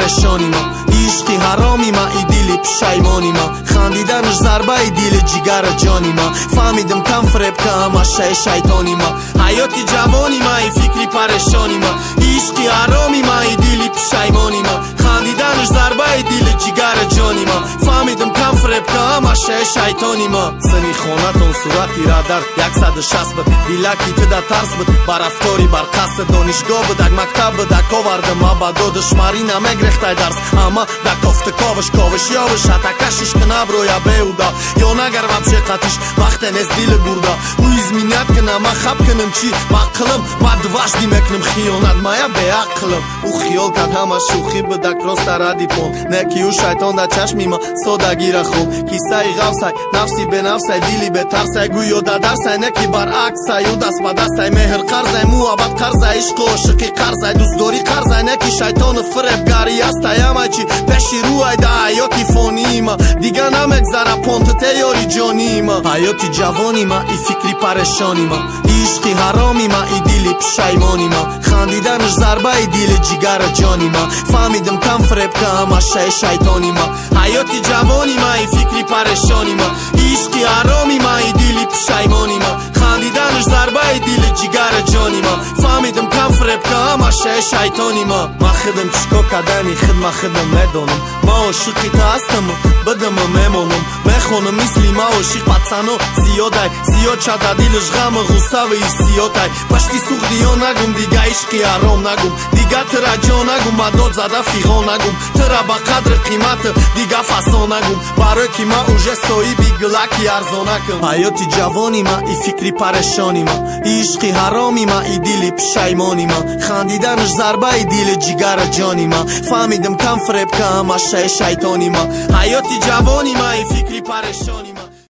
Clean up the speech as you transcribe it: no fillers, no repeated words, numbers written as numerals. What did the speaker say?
پریشانی ما، عشقی حرامی ما، ای دیلی پشیمانی ما، خندیدنش ضربه ای دیل جگر جانی ما. فهمیدم کم فریب که همشه شیطانی ما، حیاتی جوانی ما، ای فکری پریشانی ما، عشقی حرامی ما، ای دیلی پشیمانی ما، خندیدنش ضربه ای دیل جگر جانی ما. فهمیدم کم فریب که همشه شیطانی ما. زنی خونتون صورتی را در 160 بود، دیلکی تدا ترس بود، بر افکاری بر قصد دانشگاه بود، مکتب بود، آوردم ما با دو دشماری نمیگرخته درس، اما در کفت کاوش یاوش حتی کشش کنه برویا بیودا یا نگر وابشه قطیش وقت نز دیل گوردا او ازمینت کنه ما خب کنم چی مقلم ما دواش دیمکنم خیانت مایا به عقلم. او خیال کد همه شوخی بده کراس در ادیپون نکی او شیطان در چشمی ما سادگیر خوب کیسه ای غوصه نفسی به نفسه دیلی به ترسه گویا در درسه نکی برعکسه یو دست به دسته مهر قرضه موابت قرضه عشق و عشقی قرضه دوست داری قرضه نکی شیطان فریبگاری است همه چی پیشی روی ده حیاتی فانی ما دیگه نمگذره پونت تیاری جانی ما. حیاتی جوانی ما ای فکری پریشانی ما، عشقی حرامی ما ای دیلی پشیمانی ما، خندیدنش ضربه ای دیل جگر جانی ما. فهمیدم کم فریب که همشه شیطانی ما، حیاتی جوانی ما ای فکری پریشانی ما، عشقی حرامی ما ای دیلی پشیمانی ما، خندیدنش ضربه ای دیل جگر جانی ما. فهمیدم کم فریب که همشه شیطانی ما. ما خودم چیکار کردنی خدمت خودم ندانم، ما عاشقی تا هستم بدم میمونم میخونم مثلی ما عاشق پتسنو زیاده زیاد شده دیلش غم غصه و ایستیاده پشتی سوختی ها نگم دیگه عشقی حرام نگم دیگه ترا جا نگم مداد زده فیغا نگم ترا با قدر قیمت دیگه فسا نگم برای که ما اوژه سایی بی گلکی ارزانه کم. حیاتی جوانی ما ای فکری پریشانی ما، عشقی حرامی ما ای دیلی پشیمانی ما، خندیدنش ضربه ای دیل جگر جانی ما. فهمیدم کم فریب که همشه شیطانی ما، حیاتی جوانی ما ای فکری پریشانی ما.